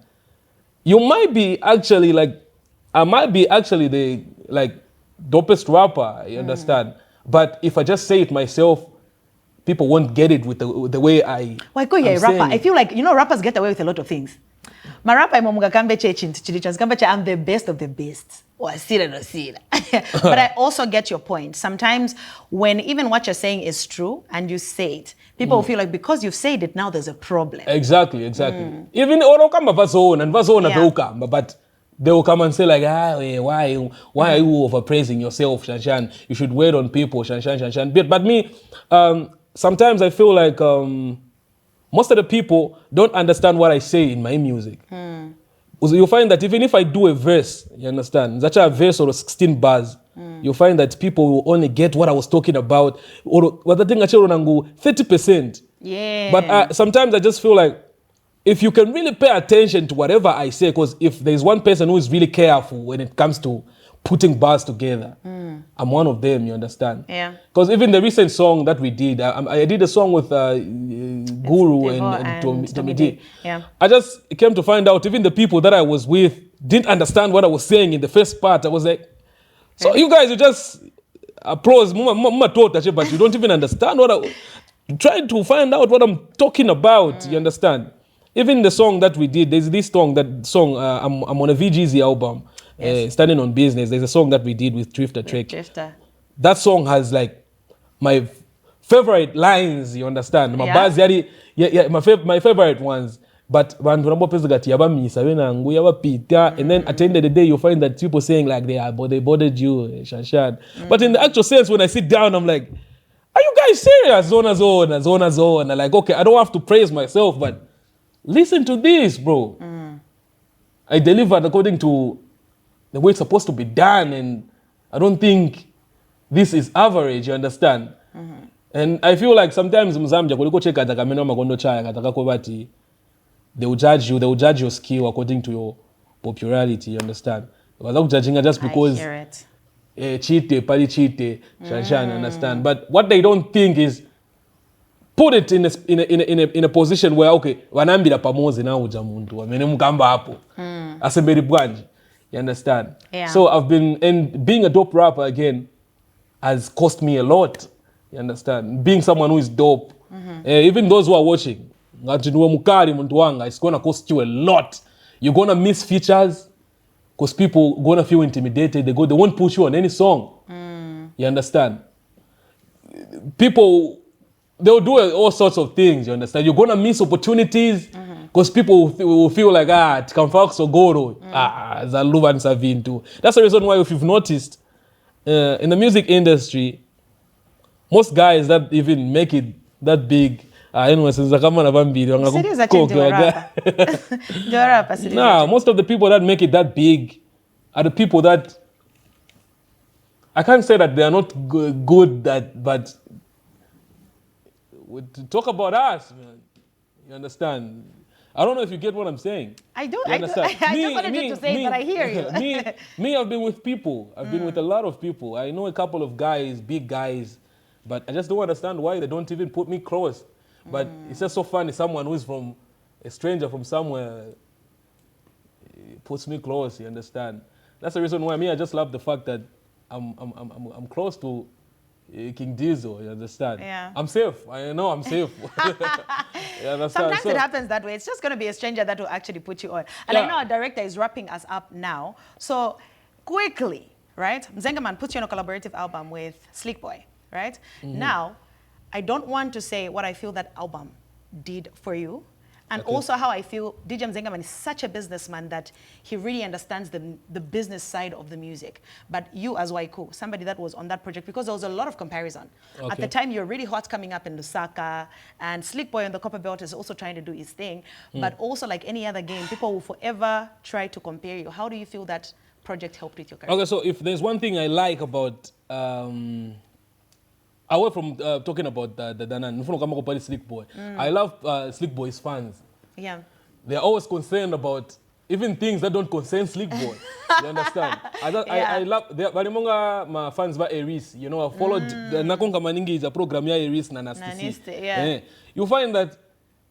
You might be actually I might be actually the dopest rapper, you understand? But if I just say it myself, people won't get it with the way I'm rapper. I feel like, rappers get away with a lot of things. My rapper, I'm the best of the best. But I also get your point. Sometimes when even what you're saying is true and you say it, people will feel like because you've said it, now there's a problem. Exactly. Even but they will come and say like, why are you overpraising yourself, Shanshan? You should wait on people, Shanshan. But me, sometimes I feel like most of the people don't understand what I say in my music. You'll find that even if I do a verse, you understand, such a verse or 16 bars, you'll find that people will only get what I was talking about, or what I think 30%. Yeah. But sometimes I just feel like if you can really pay attention to whatever I say, because if there's one person who is really careful when it comes to putting bars together, I'm one of them, you understand? Yeah. Because even the recent song that we did, I did a song with Guru and Tommy D. Yeah. I just came to find out even the people that I was with didn't understand what I was saying in the first part. I was like, so you guys, you just applause, but you don't even understand what I'm trying to find out what I'm talking about, you understand? Even the song that we did, there's this song, I'm on a VGZ album. Yes. Standing on Business. There's a song that we did with Drifter Trek. Drifter. That song has like my favorite lines, you understand? My my favorite ones. But and then at the end of the day you find that people saying like they bothered you, Shanshan. But in the actual sense, when I sit down, I'm like, are you guys serious? Zona. Like, okay, I don't have to praise myself, but listen to this, bro. I delivered according to the way it's supposed to be done, and I don't think this is average, you understand? And I feel like sometimes in Zambia, they will judge you, they will judge your skill according to your popularity, you understand? Without judging just because I hear it. Cheat, pali cheat, Shanshan, understand? But what they don't think is put it in a position where, okay, wanambira pamozi na uja muntu, wamene mukamba hapo. Asemberi bwanji, you understand? Yeah. So and being a dope rapper again has cost me a lot, you understand? Being someone who is dope, even those who are watching, it's gonna cost you a lot. You're gonna miss features because people gonna feel intimidated. They won't push you on any song. You understand? People, they'll do all sorts of things. You understand? You're gonna miss opportunities because people will feel like tikamfax or goro zaluva and savintu. That's the reason why, if you've noticed, in the music industry, most guys that even make it that big. Most of the people that make it that big are the people that I can't say that they are not good but to talk about us, man. You understand? I don't know if you get what I'm saying. I do. I just wanted you to say it, but I hear you. me, I've been with people. I've been with a lot of people. I know a couple of guys, big guys, but I just don't understand why they don't even put me close. But it's just so funny, someone who's from a stranger from somewhere puts me close, you understand? That's the reason why I just love the fact that I'm close to King Diesel, you understand? Yeah. I'm safe. I know I'm safe. You understand? Sometimes it happens that way. It's just going to be a stranger that will actually put you on. And I know our director is wrapping us up now. So quickly, right? Mzengaman puts you on a collaborative album with Slick Boy, right? Now, I don't want to say what I feel that album did for you, and also how I feel DJ Mzengaman is such a businessman that he really understands the business side of the music. But you as Waiku, somebody that was on that project, because there was a lot of comparison. At the time, you're really hot coming up in Lusaka, and Slick Boy on the Copper Belt is also trying to do his thing. But also, like any other game, people will forever try to compare you. How do you feel that project helped with your career? Okay, so if there's one thing I like about away from talking about the Danan, Slick Boy. I love Slick Boy's fans. Yeah. They're always concerned about even things that don't concern Slick Boy. You understand? I love my fans by Eris. You know, I followed Nakonga Maningi is a program ya Eris na Nastisi. You find that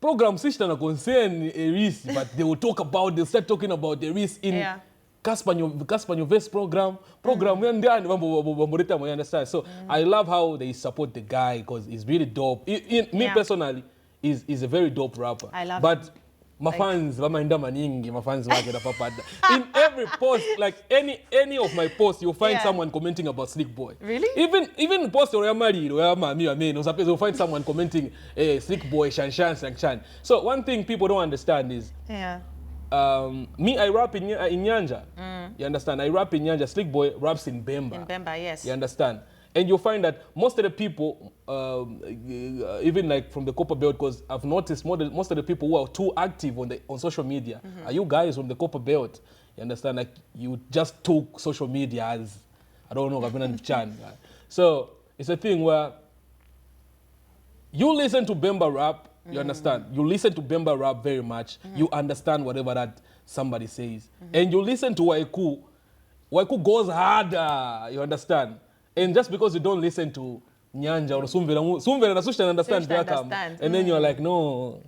program system concern Eris, but they will start talking about Eris in Casper Vest program when they are understand. So I love how they support the guy because he's really dope. Me personally is a very dope rapper. I love but my fans, my fans in every post, like any of my posts, you'll find someone commenting about Slick Boy. Really? Even post where I'm married, where you'll find someone commenting, hey, Slick Boy, Shan. So one thing people don't understand is me, I rap in Nyanja. You understand? I rap in Nyanja. Slick Boy raps in Bemba. In Bemba, yes. You understand? And you'll find that most of the people, even like from the Copper Belt, because I've noticed most of the people who are too active on social media are you guys from the Copper Belt. You understand? Like you just took social media as, I don't know, Gabinan Chan. So it's a thing where you listen to Bemba rap. You understand? You listen to Bemba rap very much. You understand whatever that somebody says. And you listen to Waiku. Waiku goes harder. You understand? And just because you don't listen to Nyanja or Sumvera understand. And then you're like, no.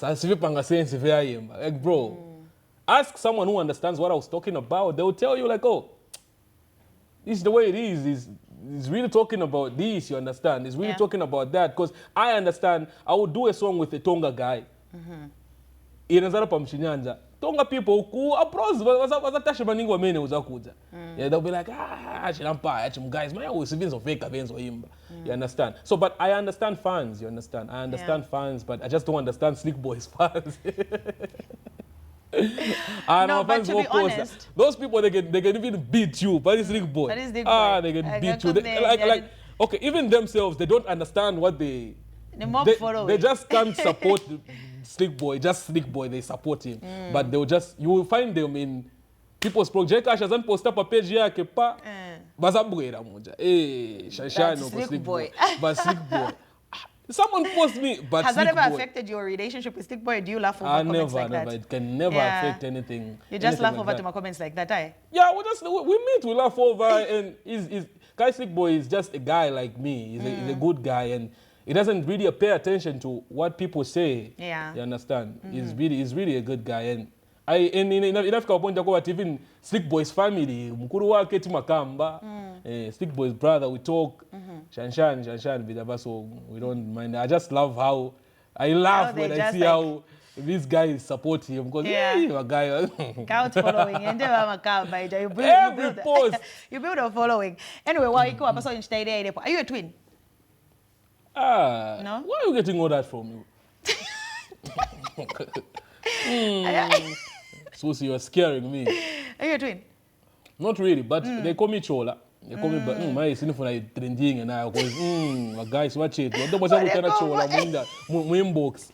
Like, bro, ask someone who understands what I was talking about. They will tell you like, oh, this is the way it is. He's really talking about this, you understand? He's really talking about that. Because I understand, I would do a song with a Tonga guy. inazara pa mchinyanja tonga people ku approach wazatasha maningi wamene uzakuja. Yeah, they'll be like chilampa guys my usivinzo fake venzo imba. You understand? So but I understand fans, you understand? I understand fans, but I just don't understand Slick Boy's fans. No, but to be honest, those people they can even beat you, but it's Slick Boy. They can beat you. Like okay, even themselves they don't understand what they just can't support Slick Boy, just Slick Boy, they support him. But they will just, you will find them in people's project. Asha zan posta pa page yake pa bazabwera moja. Shashano for Slick Boy. But Slick Boy. Someone post me, but has Slick that ever Boy. affected your relationship with Slick Boy? Do you laugh over comments like that? It can never affect anything. You just laugh like over to my comments like that, eh? Yeah, we meet, we laugh over, and Guy Slick Boy is just a guy like me. He's a good guy, and he doesn't really pay attention to what people say. Yeah. You understand? He's really a good guy, and in Africa point about even Slick Boy's family, mkuru wake Timakamba, Slick Boy's brother, we talk, Shanshan, Bidaba, so we don't mind. I just love how I laugh when I see how these guys support him because a guy. Count following. Every post. You build a following. Anyway, while you go up, are you a twin? No? Why are you getting all that from you? Suecey, you're scaring me. Are you a twin? Not really, but they call me Chola. They call me, but my sinifuna trending and I go, guys, watch it. What was I Chola inbox?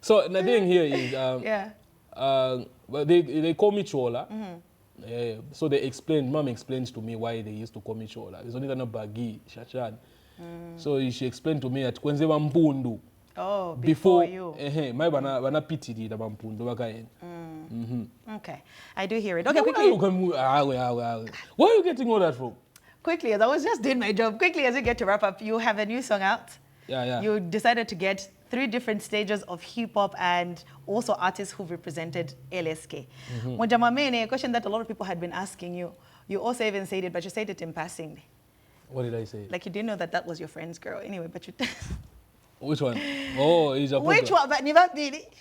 So the thing here is, they call me Chola. So they explained, Mom explains to me why they used to call me Chola. It's only gonna bagi, Shachan. So she explained to me that when they were mpundu. Oh, before you. My bana pity the mpundu bakayen. Okay, I do hear it. Okay, quickly. Where are you getting all that from? Quickly, as I was just doing my job. Quickly, as we get to wrap up, you have a new song out. Yeah. You decided to get 3 different stages of hip-hop and also artists who've represented LSK. Mojamamene, a question that a lot of people had been asking you. You also even said it, but you said it in passing. What did I say? Like you didn't know that was your friend's girl. Anyway, but you... Which one? Oh, is a Which one? But never did it.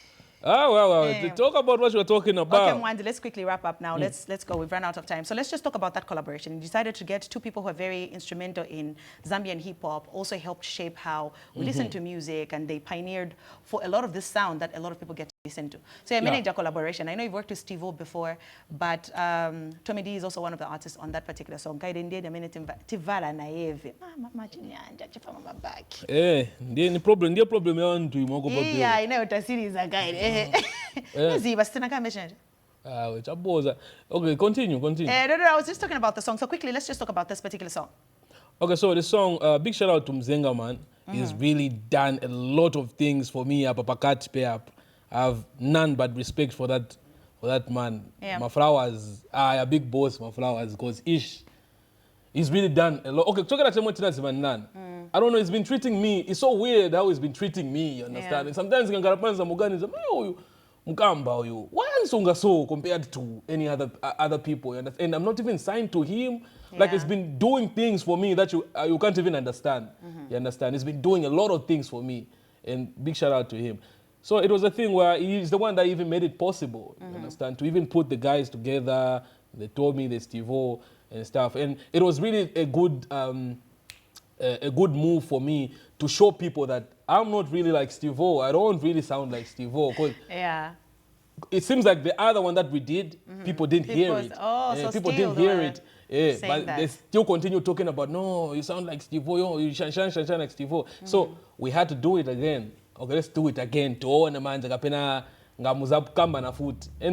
Talk about what you were talking about. Okay, Mwandi, let's quickly wrap up now. Let's go. We've run out of time. So let's just talk about that collaboration. You decided to get 2 people who are very instrumental in Zambian hip-hop, also helped shape how we listen to music, and they pioneered for a lot of this sound that a lot of people get to listen to. So you managed a collaboration. I know you've worked with Steve-O before, but Tommy D is also one of the artists on that particular song. Ndio problem ya wantu imoko babu. Yeah, I know utasiri za guide. Okay, continue. No, I was just talking about the song. So quickly, let's just talk about this particular song. Okay, so the song, big shout out to Mzenga, man. He's really done a lot of things for me. I have none but respect for that man. Yeah. My flowers, a big boss, my flowers, because he's really done a lot. Okay, talking about Nan. I don't know, he's been treating me. It's so weird how he's been treating me, you understand? Yeah. And sometimes you can get Mugani and Mukamba, you. Why am so compared to any other people? And I'm not even signed to him. Like he's been doing things for me that you can't even understand. You understand? He's been doing a lot of things for me. And big shout out to him. So it was a thing where he's the one that even made it possible. You understand? To even put the guys together. They told me the Steve-O and stuff. And it was really a good move for me to show people that I'm not really like Steve-O. I don't really sound like Steve-O. It seems like the other one that we did, people didn't hear it. So people didn't hear it. But they still continue talking about, no, you sound like Steve-O, you shine like Steve-O. So we had to do it again. Okay, let's do it again. And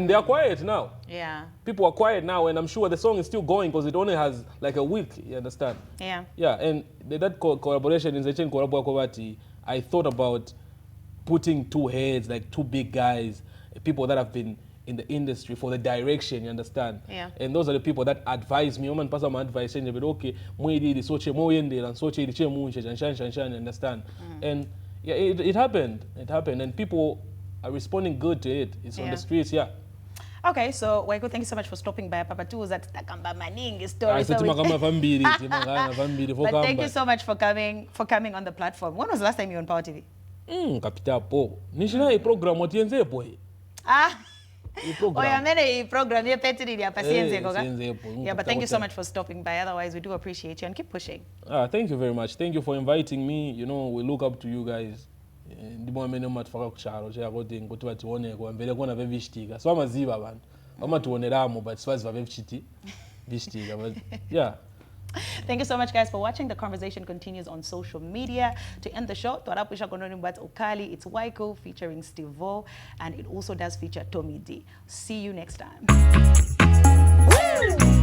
they are quiet now. Yeah. People are quiet now, and I'm sure the song is still going because it only has like a week, you understand? Yeah. Yeah, and that collaboration in Zaye Zahala, I thought about putting 2 heads, like 2 big guys, people that have been in the industry for the direction, you understand? Yeah. And those are the people that advise me. Woman pass my advice, and okay, you understand? And yeah, it happened. It happened, and people are responding good to it. It's on the streets, yeah. Okay, so Waiko, thank you so much for stopping by. Papa too that story. But thank you so much for coming on the platform. When was the last time you were on Power TV? Kapita po. Nishina program watienze po. Program yeah, but thank you so much for stopping by. Otherwise, we do appreciate you and keep pushing. Thank you very much. Thank you for inviting me. You know, we look up to you guys. Ndimo amene matfaka kucharo chakoti ngoti batione kwa mbele kona vevichitika. So amaziva abantu. Amatuoneramo but swazi vavevichiti. Vichitika but yeah. Thank you so much, guys, for watching. The conversation continues on social media. To end the show, Ukali, it's Waiko featuring Stevo, and it also does feature Tommy D. See you next time. Woo!